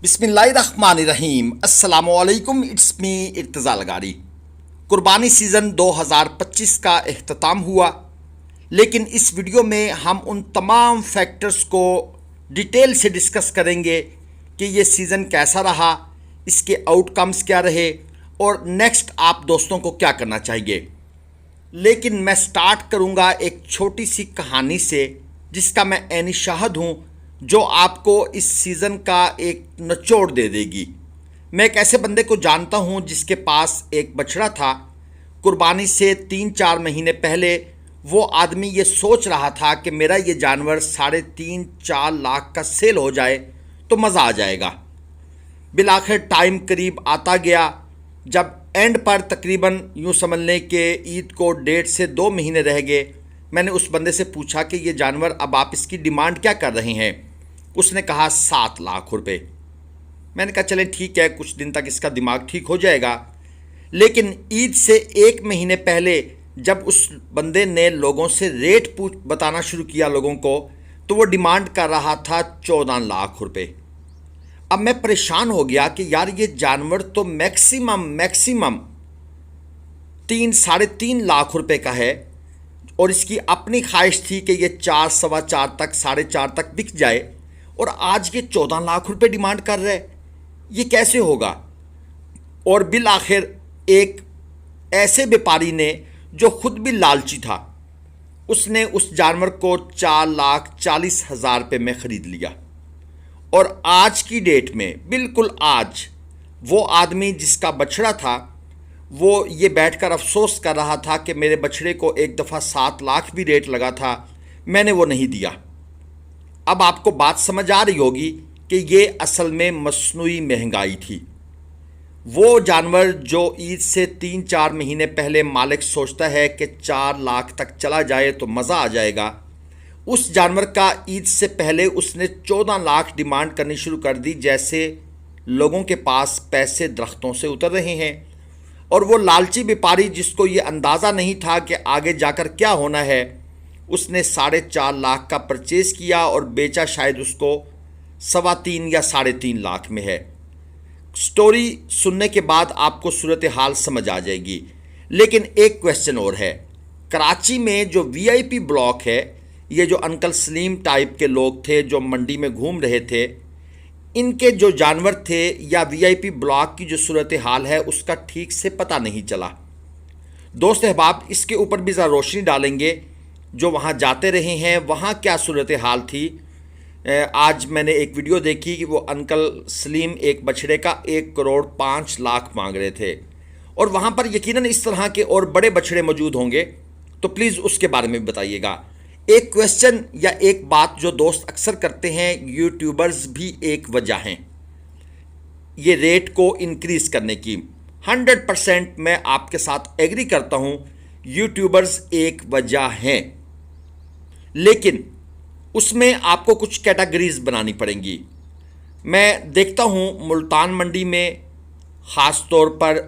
बिस्मिल्लाहिर्रहमानिर्रहीम अस्सलामुअलैकुम। It's me Irtaza Lagari. कुर्बानी सीज़न 2025 का इख्तिताम हुआ, लेकिन इस वीडियो में हम उन तमाम फैक्टर्स को डिटेल से डिस्कस करेंगे कि ये सीज़न कैसा रहा, इसके आउटकम्स क्या रहे और नेक्स्ट आप दोस्तों को क्या करना चाहिए। लेकिन मैं स्टार्ट करूँगा एक छोटी सी कहानी से जिसका मैं ऐनी शाहिद हूँ, जो आपको इस सीज़न का एक निचोड़ दे देगी। मैं एक ऐसे बंदे को जानता हूँ जिसके पास एक बछड़ा था। कुर्बानी से 3-4 महीने पहले वो आदमी ये सोच रहा था कि मेरा ये जानवर 3.5-4 लाख का सेल हो जाए तो मज़ा आ जाएगा। बिलाखिर टाइम करीब आता गया, जब एंड पर तकरीबन यूँ समझ लें कि ईद को 1.5 से 2 महीने रह गए। मैंने उस बंदे से पूछा कि ये जानवर अब आप इसकी डिमांड क्या कर रहे हैं। उसने कहा 7 लाख रुपए। मैंने कहा चलें ठीक है, कुछ दिन तक इसका दिमाग ठीक हो जाएगा। लेकिन ईद से 1 महीने पहले जब उस बंदे ने लोगों से रेट बताना शुरू किया लोगों को, तो वो डिमांड कर रहा था 14 लाख रुपए। अब मैं परेशान हो गया कि यार ये जानवर तो मैक्सिमम 3-3.5 लाख रुपए का है और इसकी अपनी ख्वाहिश थी कि ये 4, सवा 4 तक, 4.5 तक बिक जाए, और आज ये 14 लाख रुपए डिमांड कर रहे हैं। ये कैसे होगा। और बिल आखिर एक ऐसे व्यापारी ने जो खुद भी लालची था, उसने उस जानवर को 4,40,000 रुपये में ख़रीद लिया। और आज की डेट में, बिल्कुल आज, वो आदमी जिसका बछड़ा था वो ये बैठकर अफसोस कर रहा था कि मेरे बछड़े को एक दफ़ा 7 लाख भी रेट लगा था, मैंने वो नहीं दिया। अब आपको बात समझ आ रही होगी कि ये असल में मसनूई महंगाई थी। वो जानवर जो ईद से 3-4 महीने पहले मालिक सोचता है कि 4 लाख तक चला जाए तो मज़ा आ जाएगा, उस जानवर का ईद से पहले उसने 14 लाख डिमांड करनी शुरू कर दी, जैसे लोगों के पास पैसे दरख्तों से उतर रहे हैं। और वो लालची व्यापारी जिसको ये अंदाज़ा नहीं था कि आगे जाकर क्या होना है, उसने 4.5 लाख का परचेज़ किया और बेचा शायद उसको 3.25 या 3.5 लाख में है। स्टोरी सुनने के बाद आपको सूरत हाल समझ आ जाएगी। लेकिन एक क्वेश्चन और है। कराची में जो वीआईपी ब्लॉक है, ये जो अंकल सलीम टाइप के लोग थे जो मंडी में घूम रहे थे, इनके जो जानवर थे या वीआईपी ब्लॉक की जो सूरत हाल है उसका ठीक से पता नहीं चला। दोस्त अहबाब, इसके ऊपर भी ज़रा रोशनी डालेंगे। जो वहाँ जाते रहे हैं वहाँ क्या सूरत हाल थी। आज मैंने एक वीडियो देखी कि वो अंकल सलीम एक बछड़े का 1,05,00,000 मांग रहे थे, और वहाँ पर यकीनन इस तरह के और बड़े बछड़े मौजूद होंगे, तो प्लीज़ उसके बारे में भी बताइएगा। एक क्वेश्चन या एक बात जो दोस्त अक्सर करते हैं, यूट्यूबर्स भी एक वजह हैं ये रेट को इंक्रीज़ करने की। 100% मैं आपके साथ एग्री करता हूँ, यूट्यूबर्स एक वजह हैं, लेकिन उसमें आपको कुछ कैटेगरीज बनानी पड़ेंगी। मैं देखता हूँ मुल्तान मंडी में ख़ास तौर पर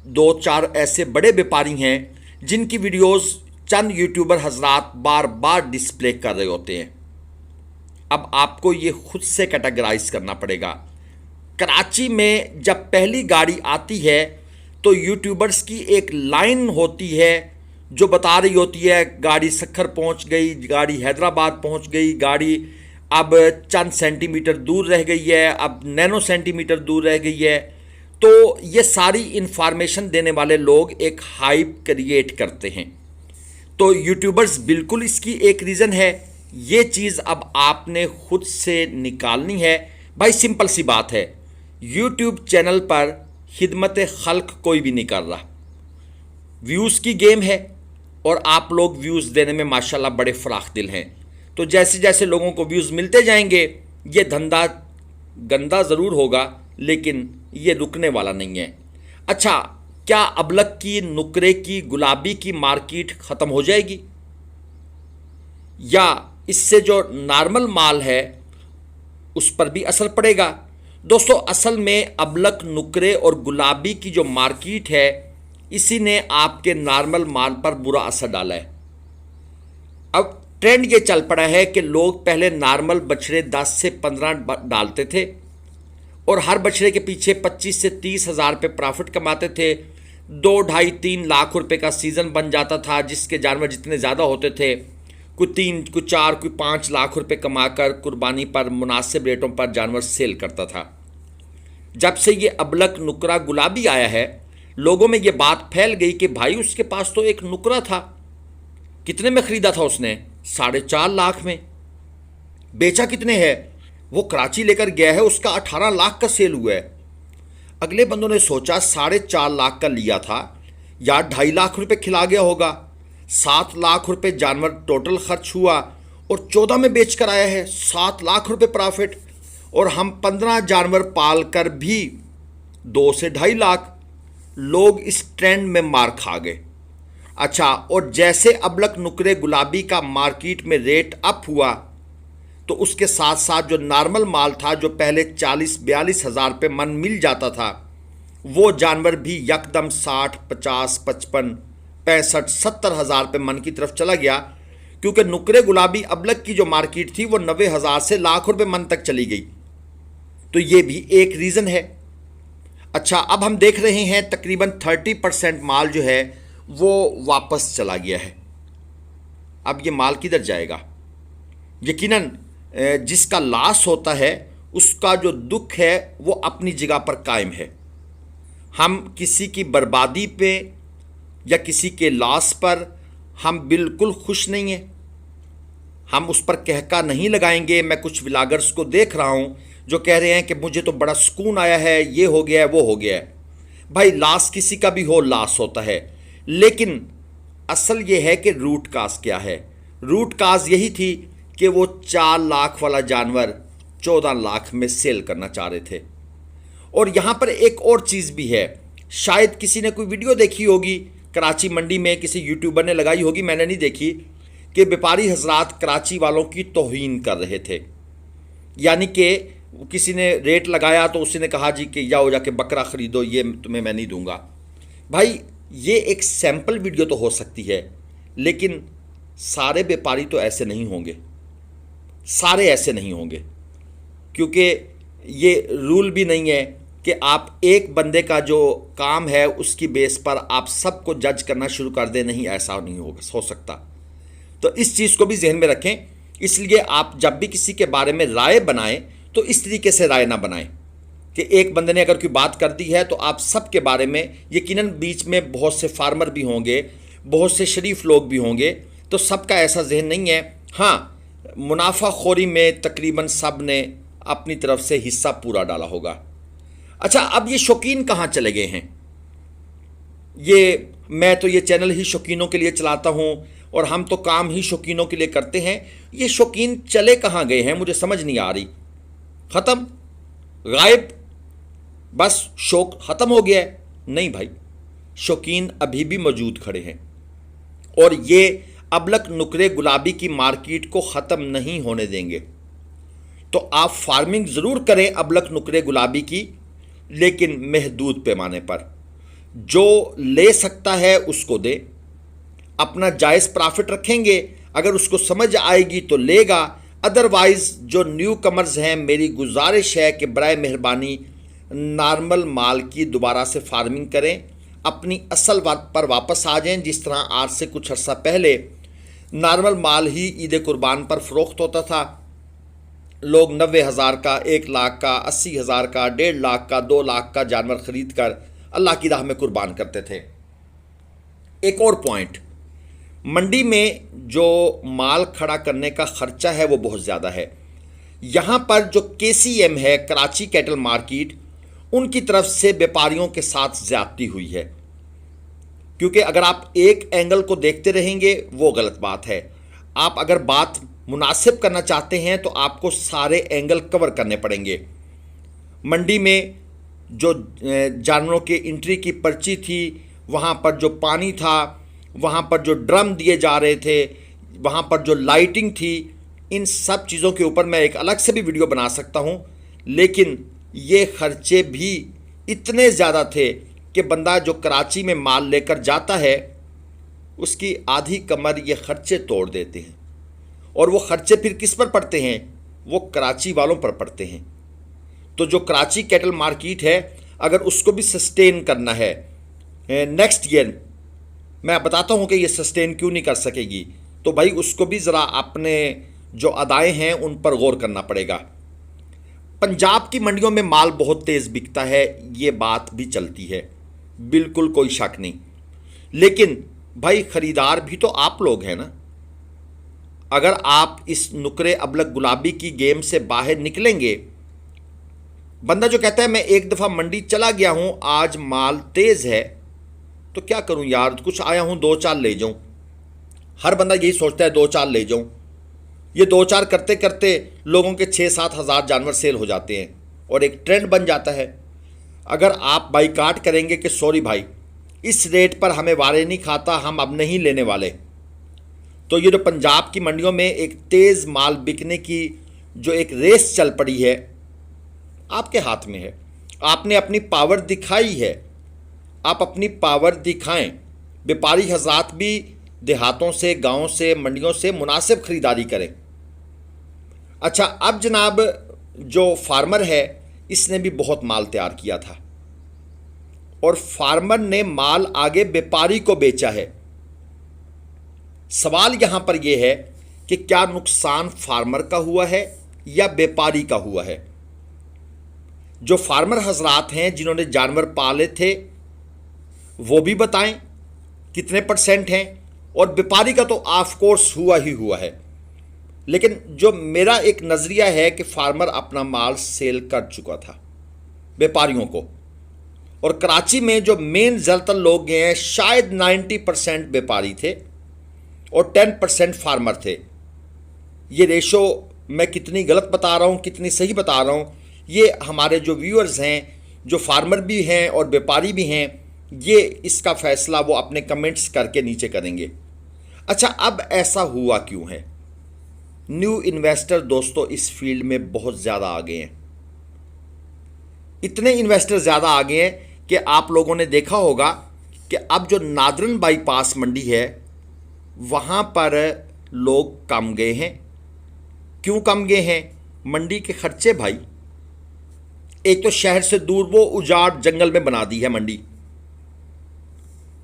2-4 ऐसे बड़े व्यापारी हैं जिनकी वीडियोस चंद यूट्यूबर हजरात बार बार डिस्प्ले कर रहे होते हैं। अब आपको ये खुद से कैटेगराइज करना पड़ेगा। कराची में जब पहली गाड़ी आती है तो यूट्यूबर्स की एक लाइन होती है जो बता रही होती है गाड़ी सक्खर पहुंच गई, गाड़ी हैदराबाद पहुंच गई, गाड़ी अब चंद सेंटीमीटर दूर रह गई है, अब नैनो सेंटीमीटर दूर रह गई है। तो ये सारी इन्फॉर्मेशन देने वाले लोग एक हाइप क्रिएट करते हैं। तो यूट्यूबर्स बिल्कुल इसकी एक रीज़न है। ये चीज़ अब आपने खुद से निकालनी है। भाई सिंपल सी बात है, यूट्यूब चैनल पर खिदमत खल्क कोई भी नहीं कर रहा। व्यूज़ की गेम है और आप लोग व्यूज़ देने में माशाल्लाह बड़े फराख दिल हैं। तो जैसे जैसे लोगों को व्यूज़ मिलते जाएंगे, ये धंधा गंदा ज़रूर होगा, लेकिन ये रुकने वाला नहीं है। अच्छा, क्या अबलक की, नुकरे की, गुलाबी की मार्केट ख़त्म हो जाएगी, या इससे जो नॉर्मल माल है उस पर भी असर पड़ेगा? दोस्तों, असल में अबलक, नुकरे और गुलाबी की जो मार्केट है, इसी ने आपके नॉर्मल माल पर बुरा असर डाला है। अब ट्रेंड ये चल पड़ा है कि लोग पहले नॉर्मल बछड़े 10 से 15 डालते थे, और हर बछड़े के पीछे 25 से 30 हज़ार रुपये प्रॉफिट कमाते थे। 2 ढाई 3 लाख रुपए का सीज़न बन जाता था, जिसके जानवर जितने ज़्यादा होते थे, कोई 3, कोई 4, कोई 5 लाख रुपए कमाकर कुर्बानी पर मुनासिब रेटों पर जानवर सेल करता था। जब से ये अबलक नुकरा गुलाबी आया है, लोगों में ये बात फैल गई कि भाई उसके पास तो एक नुकरा था। कितने में ख़रीदा था उसने? 4.5 लाख में। बेचा कितने है? वो कराची लेकर गया है, उसका 18 लाख का सेल हुआ है। अगले बंदों ने सोचा 4.5 लाख का लिया था, या 2.5 लाख रुपए खिला गया होगा। 7 लाख रुपए जानवर टोटल खर्च हुआ और 14 में बेच कर आया है, 7 लाख रुपए प्रॉफिट। और हम 15 जानवर पाल कर भी 2 से 2.5 लाख। लोग इस ट्रेंड में मार खा गए। अच्छा, और जैसे अबलक नुकरे गुलाबी का मार्केट में रेट अप हुआ, तो उसके साथ साथ जो नॉर्मल माल था, जो पहले 40-42 हज़ार रुपये मन मिल जाता था, वो जानवर भी यकदम 60, 50, 55, 65, 70 हज़ार रुपये मन की तरफ चला गया। क्योंकि नुकरे गुलाबी अबलक की जो मार्केट थी वो 90 हज़ार से लाख रुपये मन तक चली गई। तो ये भी एक रीज़न है। अच्छा, अब हम देख रहे हैं तकरीबन 30% माल जो है वो वापस चला गया है। अब ये माल किधर जाएगा? यकीनन जिसका लॉस होता है उसका जो दुख है वो अपनी जगह पर कायम है। हम किसी की बर्बादी पे या किसी के लॉस पर हम बिल्कुल खुश नहीं हैं। हम उस पर कहका नहीं लगाएंगे। मैं कुछ व्लॉगर्स को देख रहा हूँ जो कह रहे हैं कि मुझे तो बड़ा सुकून आया है, ये हो गया है, वो हो गया है। भाई, लॉस किसी का भी हो, लॉस होता है, लेकिन असल ये है कि रूट काज क्या है। रूट काज यही थी कि वो 4 लाख वाला जानवर 14 लाख में सेल करना चाह रहे थे। और यहाँ पर एक और चीज़ भी है, शायद किसी ने कोई वीडियो देखी होगी, कराची मंडी में किसी यूट्यूबर ने लगाई होगी, मैंने नहीं देखी, कि व्यापारी हजरात कराची वालों की तौहीन कर रहे थे। यानी कि किसी ने रेट लगाया तो उसी ने कहा जी कि जाओ जाके बकरा ख़रीदो, ये तुम्हें मैं नहीं दूंगा। भाई, ये एक सैंपल वीडियो तो हो सकती है, लेकिन सारे व्यापारी तो ऐसे नहीं होंगे, सारे ऐसे नहीं होंगे। क्योंकि ये रूल भी नहीं है कि आप एक बंदे का जो काम है उसकी बेस पर आप सबको जज करना शुरू कर दें। नहीं, ऐसा नहीं हो सकता। तो इस चीज़ को भी जहन में रखें। इसलिए आप जब भी किसी के बारे में राय बनाएं तो इस तरीके से राय ना बनाएं कि एक बंदे ने अगर कोई बात कर दी है तो आप सब के बारे में, यकीनन बीच में बहुत से फार्मर भी होंगे, बहुत से शरीफ लोग भी होंगे, तो सबका ऐसा जहन नहीं है। हाँ, मुनाफाखोरी में तकरीबन सब ने अपनी तरफ से हिस्सा पूरा डाला होगा। अच्छा, अब ये शौकीन कहाँ चले गए हैं? मैं तो ये चैनल ही शौकीनों के लिए चलाता हूँ और हम तो काम ही शौकीनों के लिए करते हैं। ये शौकीन चले कहाँ गए हैं मुझे समझ नहीं आ रही। ख़त्म, गायब, बस शौक ख़त्म हो गया है? नहीं भाई, शौकीन अभी भी मौजूद खड़े हैं और ये अबलक नुकरे गुलाबी की मार्केट को ख़त्म नहीं होने देंगे। तो आप फार्मिंग ज़रूर करें अबलक नुकरे गुलाबी की, लेकिन महदूद पैमाने पर। जो ले सकता है उसको दे, अपना जायज़ प्रॉफिट रखेंगे, अगर उसको समझ आएगी तो लेगा। अदरवाइज़ जो न्यू कमर्स हैं, मेरी गुजारिश है कि बराए मेहरबानी नॉर्मल माल की दोबारा से फार्मिंग करें, अपनी असल पर वापस आ जाएं। जिस तरह आज से कुछ अर्सा पहले नॉर्मल माल ही ईद कुर्बान पर फ़रोख्त होता था। लोग 90 हज़ार का, 1 लाख का, 80 हज़ार का, 1.5 लाख का, 2 लाख का जानवर ख़रीद कर अल्लाह की राह में कुर्बान करते थे। एक और पॉइंट, मंडी में जो माल खड़ा करने का ख़र्चा है वो बहुत ज़्यादा है। यहाँ पर जो KCM है, कराची कैटल मार्केट, उनकी तरफ से व्यापारियों के साथ ज़्यादती हुई है। क्योंकि अगर आप एक एंगल को देखते रहेंगे वो गलत बात है। आप अगर बात मुनासिब करना चाहते हैं तो आपको सारे एंगल कवर करने पड़ेंगे। मंडी में जो जानवरों के एंट्री की पर्ची थी, वहाँ पर जो पानी था, वहाँ पर जो ड्रम दिए जा रहे थे, वहाँ पर जो लाइटिंग थी, इन सब चीज़ों के ऊपर मैं एक अलग से भी वीडियो बना सकता हूँ। लेकिन ये खर्चे भी इतने ज़्यादा थे कि बंदा जो कराची में माल लेकर जाता है उसकी आधी कमर ये खर्चे तोड़ देते हैं। और वो खर्चे फिर किस पर पड़ते हैं? वो कराची वालों पर पड़ते हैं। तो जो कराची कैटल मार्केट है, अगर उसको भी सस्टेन करना है नेक्स्ट ईयर, मैं बताता हूं कि ये सस्टेन क्यों नहीं कर सकेगी, तो भाई उसको भी ज़रा अपने जो अदाएँ हैं उन पर गौर करना पड़ेगा। पंजाब की मंडियों में माल बहुत तेज़ बिकता है, ये बात भी चलती है, बिल्कुल कोई शक नहीं। लेकिन भाई ख़रीदार भी तो आप लोग हैं ना। अगर आप इस नुकरे अबलग गुलाबी की गेम से बाहर निकलेंगे, बंदा जो कहता है मैं एक दफ़ा मंडी चला गया हूं, आज माल तेज़ है तो क्या करूं यार, कुछ आया हूं 2-4 ले जाऊं। हर बंदा यही सोचता है 2-4 ले जाऊं। ये 2-4 करते करते लोगों के 6-7 हज़ार जानवर सेल हो जाते हैं और एक ट्रेंड बन जाता है। अगर आप बाइकाट करेंगे कि सॉरी भाई इस रेट पर हमें वारे नहीं खाता, हम अब नहीं लेने वाले, तो ये जो पंजाब की मंडियों में एक तेज़ माल बिकने की जो एक रेस चल पड़ी है, आपके हाथ में है। आपने अपनी पावर दिखाई है, आप अपनी पावर दिखाएं। व्यापारी हजरात भी देहातों से, गांवों से, मंडियों से मुनासिब खरीदारी करें। अच्छा, अब जनाब जो फार्मर है इसने भी बहुत माल तैयार किया था और फार्मर ने माल आगे व्यापारी को बेचा है। सवाल यहां पर यह है कि क्या नुकसान फार्मर का हुआ है या व्यापारी का हुआ है? जो फार्मर हजरात हैं जिन्होंने जानवर पाले थे वो भी बताएं कितने % हैं, और व्यापारी का तो ऑफ कोर्स हुआ ही हुआ है। लेकिन जो मेरा एक नज़रिया है कि फार्मर अपना माल सेल कर चुका था व्यापारियों को, और कराची में जो मेन ज़्यादातर लोग गए हैं शायद 90% व्यापारी थे और 10% फार्मर थे। ये रेशो मैं कितनी गलत बता रहा हूँ कितनी सही बता रहा हूँ, ये हमारे जो व्यूअर्स हैं जो फार्मर भी हैं और व्यापारी भी हैं, ये इसका फ़ैसला वो अपने कमेंट्स करके नीचे करेंगे। अच्छा, अब ऐसा हुआ क्यों है? न्यू इन्वेस्टर दोस्तों इस फील्ड में बहुत ज़्यादा आ गए हैं। इतने इन्वेस्टर ज़्यादा आ गए हैं कि आप लोगों ने देखा होगा कि अब जो नादरन बाईपास मंडी है वहाँ पर लोग कम गए हैं। क्यों कम गए हैं? मंडी के खर्चे भाई। एक तो शहर से दूर वो उजाड़ जंगल में बना दी है मंडी।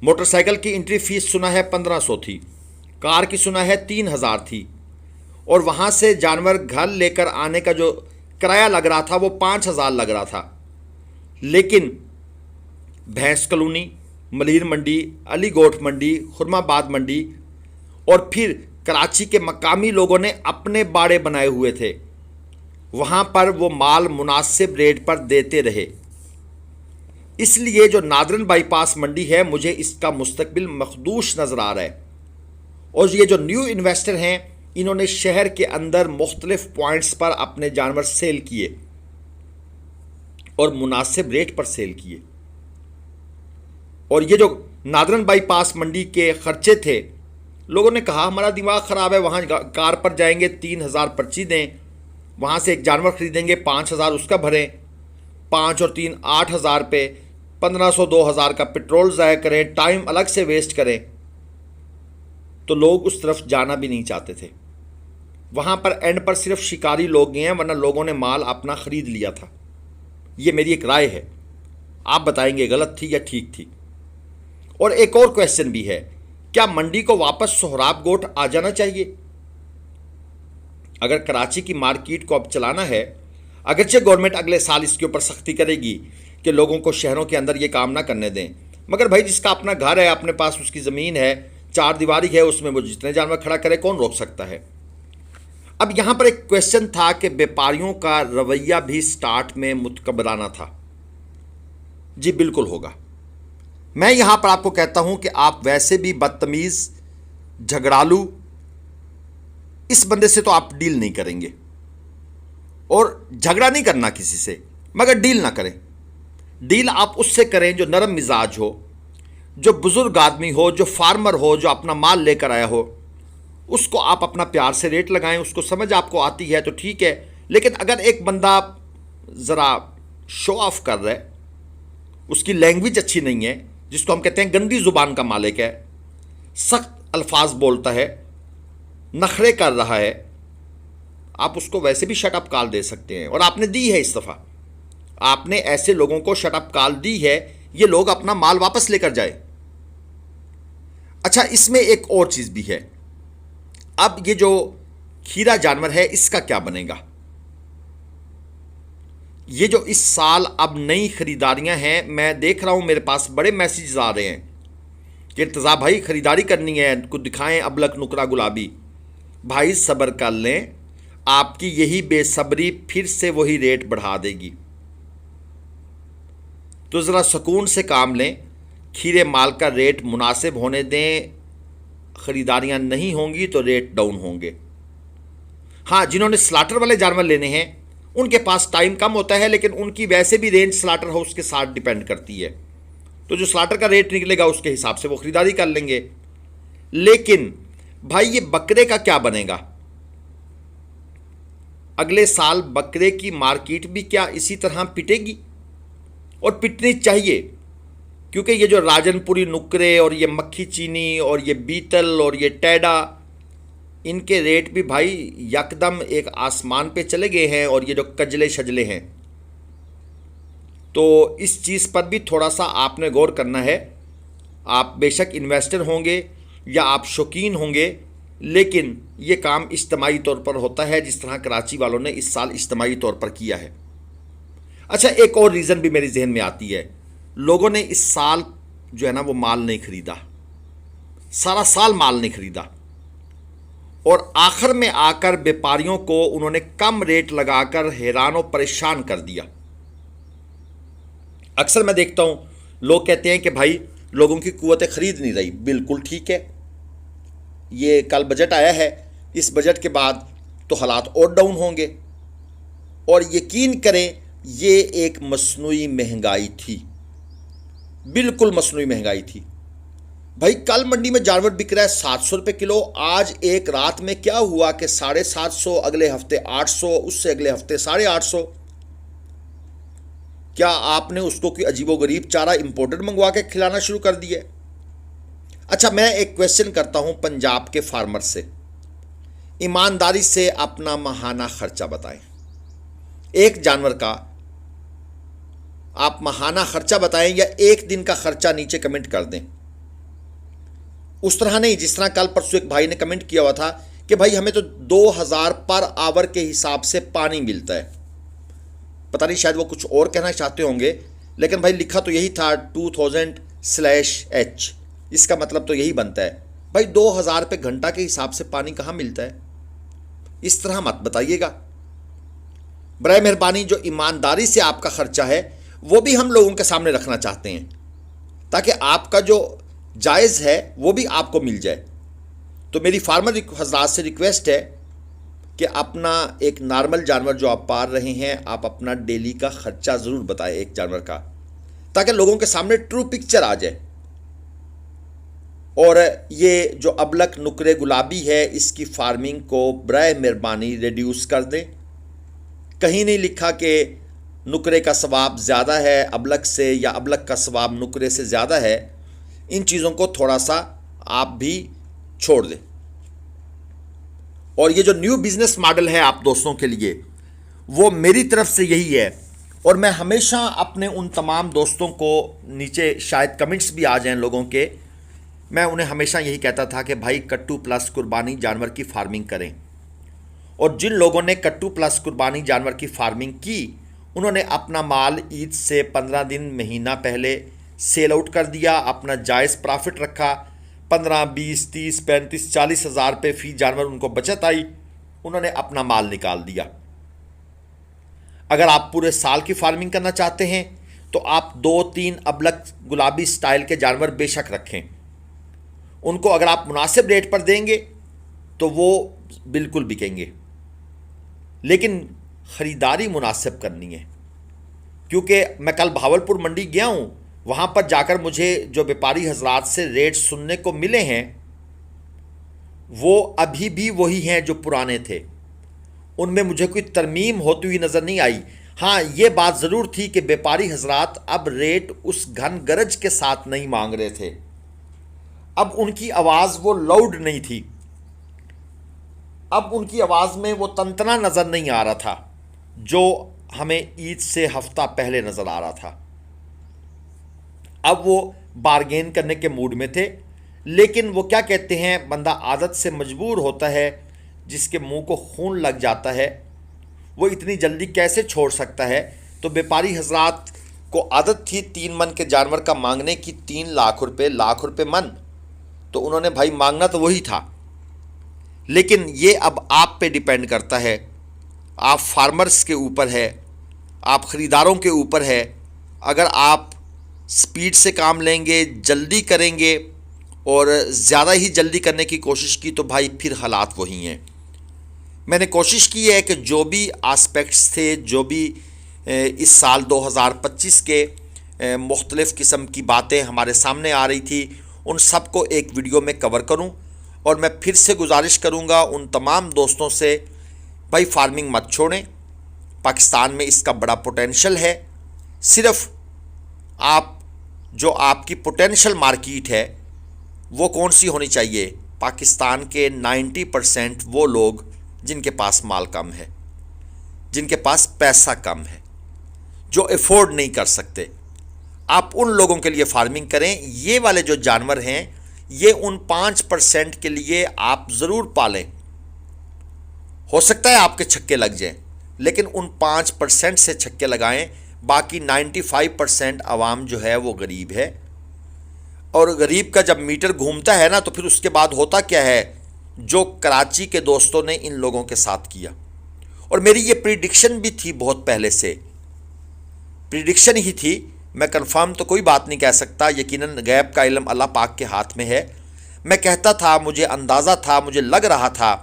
मोटरसाइकिल की एंट्री फीस सुना है 1500 थी, कार की सुना है 3000 थी, और वहाँ से जानवर घर लेकर आने का जो किराया लग रहा था वो 5000 लग रहा था। लेकिन भैंस कॉलोनी, मलीर मंडी, अली गोठ मंडी, खुरमाबाद मंडी और फिर कराची के मकामी लोगों ने अपने बाड़े बनाए हुए थे, वहाँ पर वो माल मुनासिब रेट पर देते रहे। इसलिए जो नादरन बाईपास मंडी है मुझे इसका मुस्तकबिल मखदूश नज़र आ रहा है। और ये जो न्यू इन्वेस्टर हैं इन्होंने शहर के अंदर मुख्तलिफ पॉइंट्स पर अपने जानवर सेल किए और मुनासिब रेट पर सेल किए। और ये जो नादरन बाईपास मंडी के खर्चे थे, लोगों ने कहा हमारा दिमाग ख़राब है, वहाँ कार पर जाएंगे 3000 पर्ची दें, वहाँ से एक जानवर ख़रीदेंगे 5000 उसका भरें, 5 और 3 8000 पे 1500 2000 का पेट्रोल ज़ाया करें, टाइम अलग से वेस्ट करें। तो लोग उस तरफ जाना भी नहीं चाहते थे। वहाँ पर एंड पर सिर्फ शिकारी लोग गए हैं, वरना लोगों ने माल अपना ख़रीद लिया था। ये मेरी एक राय है, आप बताएंगे गलत थी या ठीक थी। और एक और क्वेश्चन भी है, क्या मंडी को वापस सोहराब गोठ आ जाना चाहिए? अगर कराची की मार्केट को अब चलाना है, अगरचे गवर्नमेंट अगले साल इसके ऊपर सख्ती करेगी कि लोगों को शहरों के अंदर ये काम ना करने दें, मगर भाई जिसका अपना घर है, अपने पास उसकी ज़मीन है, 4 दीवारी है, उसमें वो जितने जानवर खड़ा करे कौन रोक सकता है? अब यहाँ पर एक क्वेश्चन था कि व्यापारियों का रवैया भी स्टार्ट में मुतकबराना था। जी बिल्कुल होगा। मैं यहाँ पर आपको कहता हूँ कि आप वैसे भी बदतमीज़, झगड़ालू, इस बंदे से तो आप डील नहीं करेंगे, और झगड़ा नहीं करना किसी से, मगर डील ना करें। डील आप उससे करें जो नरम मिजाज हो, जो बुज़ुर्ग आदमी हो, जो फार्मर हो, जो अपना माल लेकर आया हो, उसको आप अपना प्यार से रेट लगाएं। उसको समझ आपको आती है तो ठीक है, लेकिन अगर एक बंदा ज़रा शो ऑफ कर रहा है, उसकी लैंग्वेज अच्छी नहीं है, जिसको हम कहते हैं गंदी ज़ुबान का मालिक है, सख्त अल्फाज बोलता है, नखरे कर रहा है, आप उसको वैसे भी शट अप कॉल दे सकते हैं, और आपने दी है इस दफ़ा। आपने ऐसे लोगों को शटअप कॉल दी है, ये लोग अपना माल वापस लेकर जाए। अच्छा, इसमें एक और चीज भी है। अब ये जो खीरा जानवर है इसका क्या बनेगा? ये जो इस साल अब नई खरीदारियां हैं, मैं देख रहा हूं मेरे पास बड़े मैसेज आ रहे हैं कि इर्तज़ा भाई खरीदारी करनी है, कुछ दिखाएं अबलक नुकरा गुलाबी। भाई सब्र कर लें, आपकी यही बेसब्री फिर से वही रेट बढ़ा देगी। तो ज़रा सुकून से काम लें, खीरे माल का रेट मुनासिब होने दें। ख़रीदारियाँ नहीं होंगी तो रेट डाउन होंगे। हाँ, जिन्होंने स्लाटर वाले जानवर लेने हैं उनके पास टाइम कम होता है, लेकिन उनकी वैसे भी रेंज स्लाटर हाउस के साथ डिपेंड करती है। तो जो स्लाटर का रेट निकलेगा उसके हिसाब से वो ख़रीदारी कर लेंगे। लेकिन भाई ये बकरे का क्या बनेगा? अगले साल बकरे की मार्केट भी क्या इसी तरह पिटेगी? और पिटनी चाहिए, क्योंकि ये जो राजनपुरी नुकरे और ये मक्खी चीनी और ये बीतल और ये टैडा, इनके रेट भी भाई यकदम एक आसमान पे चले गए हैं। और ये जो कजले शजले हैं, तो इस चीज़ पर भी थोड़ा सा आपने गौर करना है। आप बेशक इन्वेस्टर होंगे या आप शौकीन होंगे, लेकिन ये काम इज्तमाही तौर पर होता है, जिस तरह कराची वालों ने इस साल इज्तमाही तौर पर किया है। अच्छा, एक और रीज़न भी मेरे जहन में आती है। लोगों ने इस साल जो है ना वो माल नहीं खरीदा, सारा साल माल नहीं खरीदा, और आखिर में आकर व्यापारियों को उन्होंने कम रेट लगाकर हैरान और परेशान कर दिया। अक्सर मैं देखता हूं लोग कहते हैं कि भाई लोगों की कुव्वत खरीद नहीं रही। बिल्कुल ठीक है, ये कल बजट आया है, इस बजट के बाद तो हालात और डाउन होंगे। और यकीन करें, ये एक मसनूई महंगाई थी, बिल्कुल मसनूई महंगाई थी। भाई कल मंडी में जानवर बिक रहा है 700 रुपये किलो। आज एक रात में क्या हुआ कि 750, अगले हफ्ते 800, उससे अगले हफ्ते 850। क्या आपने उसको कोई अजीबोगरीब चारा इंपोर्टेड मंगवा के खिलाना शुरू कर दिया? अच्छा, मैं एक क्वेश्चन करता हूं पंजाब के फार्मर से। ईमानदारी से अपना माहाना खर्चा बताएं। एक जानवर का आप माहाना खर्चा बताएं या एक दिन का खर्चा नीचे कमेंट कर दें। उस तरह नहीं जिस तरह कल परसों एक भाई ने कमेंट किया हुआ था कि भाई हमें तो 2000 पर आवर के हिसाब से पानी मिलता है। पता नहीं, शायद वो कुछ और कहना चाहते होंगे, लेकिन भाई लिखा तो यही था 2000/H। इसका मतलब तो यही बनता है भाई 2000 रुपये घंटा के हिसाब से पानी कहाँ मिलता है। इस तरह मत बताइएगा। बराए मेहरबानी, जो ईमानदारी से आपका खर्चा है वो भी हम लोगों के सामने रखना चाहते हैं, ताकि आपका जो जायज़ है वो भी आपको मिल जाए। तो मेरी फार्मर हजरात से रिक्वेस्ट है कि अपना एक नॉर्मल जानवर जो आप पाल रहे हैं, आप अपना डेली का खर्चा ज़रूर बताएं एक जानवर का, ताकि लोगों के सामने ट्रू पिक्चर आ जाए। और ये जो अबलक नुकरे गुलाबी है, इसकी फार्मिंग को बराए मेहरबानी रिड्यूस कर दें। कहीं नहीं लिखा कि नुकरे का सवाब ज़्यादा है अबलक से या अबलक का सवाब नुकरे से ज़्यादा है। इन चीज़ों को थोड़ा सा आप भी छोड़ दें। और ये जो न्यू बिज़नेस मॉडल है आप दोस्तों के लिए, वो मेरी तरफ से यही है। और मैं हमेशा अपने उन तमाम दोस्तों को, नीचे शायद कमेंट्स भी आ जाएं लोगों के, मैं उन्हें हमेशा यही कहता था कि भाई कट्टू प्लस कुर्बानी जानवर की फार्मिंग करें। और जिन लोगों ने कट्टू प्लस कुर्बानी जानवर की फार्मिंग की, उन्होंने अपना माल ईद से 15 दिन महीना पहले सेल आउट कर दिया, अपना जायज़ प्रॉफिट रखा। 15, 20, 30, 35, 40 हज़ार रुपये फी जानवर उनको बचत आई, उन्होंने अपना माल निकाल दिया। अगर आप पूरे साल की फार्मिंग करना चाहते हैं तो आप 2-3 अबलक गुलाबी स्टाइल के जानवर बेशक रखें। उनको अगर आप मुनासिब रेट पर देंगे तो वो बिल्कुल बिकेंगे, लेकिन ख़रीदारी मुनासिब करनी है। क्योंकि मैं कल भावलपुर मंडी गया हूँ, वहाँ पर जाकर मुझे जो व्यापारी हजरात से रेट सुनने को मिले हैं वो अभी भी वही हैं जो पुराने थे। उनमें मुझे कोई तरमीम होती हुई नज़र नहीं आई। हाँ, ये बात ज़रूर थी कि व्यापारी हजरात अब रेट उस घन गरज के साथ नहीं मांग रहे थे। अब उनकी आवाज़ वो लाउड नहीं थी, अब उनकी आवाज़ में वो तंतना नज़र नहीं आ रहा था जो हमें ईद से हफ्ता पहले नज़र आ रहा था। अब वो बारगेन करने के मूड में थे, लेकिन वो क्या कहते हैं, बंदा आदत से मजबूर होता है, जिसके मुंह को खून लग जाता है वो इतनी जल्दी कैसे छोड़ सकता है। तो व्यापारी हजरात को आदत थी 3 मन के जानवर का मांगने की, 3 लाख रुपए मन, तो उन्होंने भाई मांगना तो वही था। लेकिन ये अब आप पे डिपेंड करता है, आप फार्मर्स के ऊपर है, आप ख़रीदारों के ऊपर है। अगर आप स्पीड से काम लेंगे, जल्दी करेंगे और ज़्यादा ही जल्दी करने की कोशिश की, तो भाई फिर हालात वही हैं। मैंने कोशिश की है कि जो भी आस्पेक्ट्स थे, जो भी इस साल 2025 के मुख्तलिफ़ किस्म की बातें हमारे सामने आ रही थी, उन सब को एक वीडियो में कवर करूं। और मैं फिर से गुजारिश करूंगा उन तमाम दोस्तों से, भाई फार्मिंग मत छोड़ें, पाकिस्तान में इसका बड़ा पोटेंशल है। सिर्फ आप जो आपकी पोटेंशियल मार्केट है वो कौन सी होनी चाहिए, पाकिस्तान के 90% वो लोग जिनके पास माल कम है, जिनके पास पैसा कम है, जो अफोर्ड नहीं कर सकते, आप उन लोगों के लिए फार्मिंग करें। ये वाले जो जानवर हैं ये उन 5% के लिए आप ज़रूर पालें। हो सकता है आपके छक्के लग जाएं, लेकिन उन 5% से छक्के लगाएं। बाकी 95% आवाम जो है वो गरीब है, और गरीब का जब मीटर घूमता है ना, तो फिर उसके बाद होता क्या है, जो कराची के दोस्तों ने इन लोगों के साथ किया। और मेरी ये प्रिडिक्शन भी थी, बहुत पहले से प्रिडिक्शन ही थी, मैं कंफर्म तो कोई बात नहीं कह सकता, यकीनन गैब का इल्म अल्लाह पाक के हाथ में है। मैं कहता था, मुझे अंदाज़ा था, मुझे लग रहा था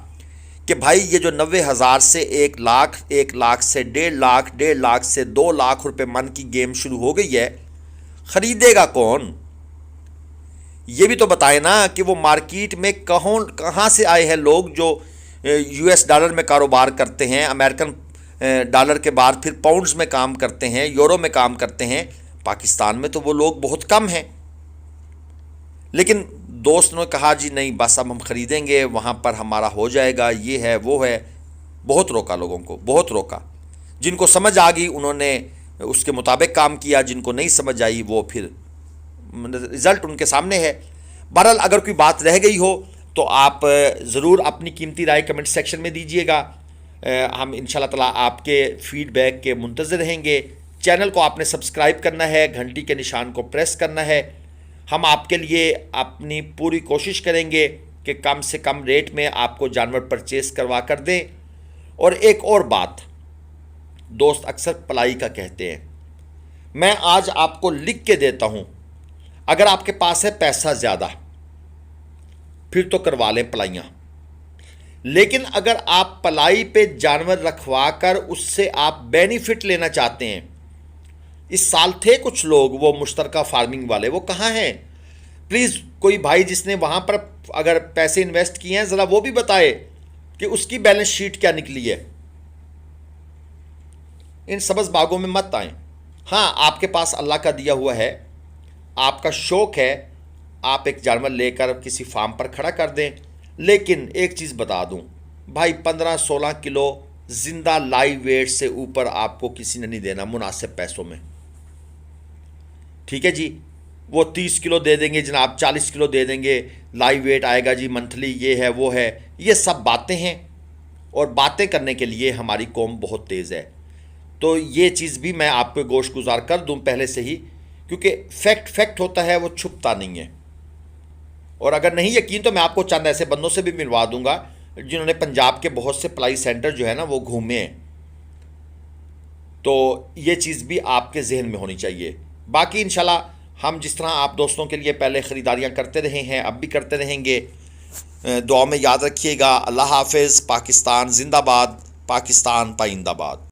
कि भाई ये जो 90,000 से 1 लाख, 1 लाख से 1.5 लाख, 1.5 लाख से 2 लाख रुपए मन की गेम शुरू हो गई है, ख़रीदेगा कौन? ये भी तो बताए ना कि वो मार्केट में कहाँ से आए हैं लोग जो US डॉलर में कारोबार करते हैं, अमेरिकन डॉलर के बाद फिर पाउंड्स में काम करते हैं, यूरो में काम करते हैं। पाकिस्तान में तो वो लोग बहुत कम हैं। लेकिन दोस्त ने कहा जी नहीं, बस अब हम ख़रीदेंगे, वहाँ पर हमारा हो जाएगा, ये है वो है। बहुत रोका लोगों को, बहुत रोका। जिनको समझ आ गई उन्होंने उसके मुताबिक काम किया, जिनको नहीं समझ आई वो फिर रिज़ल्ट उनके सामने है। बहरहाल अगर कोई बात रह गई हो तो आप ज़रूर अपनी कीमती राय कमेंट सेक्शन में दीजिएगा। हम इंशाल्लाह ताला आपके फीडबैक के मुंतज़िर रहेंगे। चैनल को आपने सब्सक्राइब करना है, घंटी के निशान को प्रेस करना है। हम आपके लिए अपनी पूरी कोशिश करेंगे कि कम से कम रेट में आपको जानवर परचेज़ करवा कर दें। और एक और बात, दोस्त अक्सर पलाई का कहते हैं, मैं आज आपको लिख के देता हूँ, अगर आपके पास है पैसा ज़्यादा फिर तो करवा लें पलाइयाँ, लेकिन अगर आप पलाई पे जानवर रखवा कर उससे आप बेनिफिट लेना चाहते हैं, इस साल थे कुछ लोग वो मुश्तरका फार्मिंग वाले, वो कहाँ हैं? प्लीज़ कोई भाई जिसने वहाँ पर अगर पैसे इन्वेस्ट किए हैं ज़रा वो भी बताए कि उसकी बैलेंस शीट क्या निकली है। इन सबज़ बागों में मत आएँ। हाँ, आपके पास अल्लाह का दिया हुआ है, आपका शौक़ है, आप एक जानवर लेकर किसी फार्म पर खड़ा कर दें। लेकिन एक चीज़ बता दूं भाई, 15-16 किलो ज़िंदा लाइव वेट से ऊपर आपको किसी ने नहीं देना मुनासिब पैसों में। ठीक है जी, वो 30 किलो दे देंगे जनाब, 40 किलो दे देंगे, लाइव वेट आएगा जी मंथली, ये है वो है, ये सब बातें हैं। और बातें करने के लिए हमारी कौम बहुत तेज़ है। तो ये चीज़ भी मैं आपको गोश गुजार कर दूं पहले से ही, क्योंकि फैक्ट होता है, वो छुपता नहीं है। और अगर नहीं यकीन तो मैं आपको चंद ऐसे बंदों से भी मिलवा दूंगा जिन्होंने पंजाब के बहुत से पलाई सेंटर जो है ना वो घूमे हैं। तो ये चीज़ भी आपके जहन में होनी चाहिए। बाकी इंशाल्लाह हम जिस तरह आप दोस्तों के लिए पहले ख़रीदारियाँ करते रहे हैं, अब भी करते रहेंगे। दुआ में याद रखिएगा। अल्लाह हाफ़िज़। पाकिस्तान जिंदाबाद, पाकिस्तान पाइंदाबाद।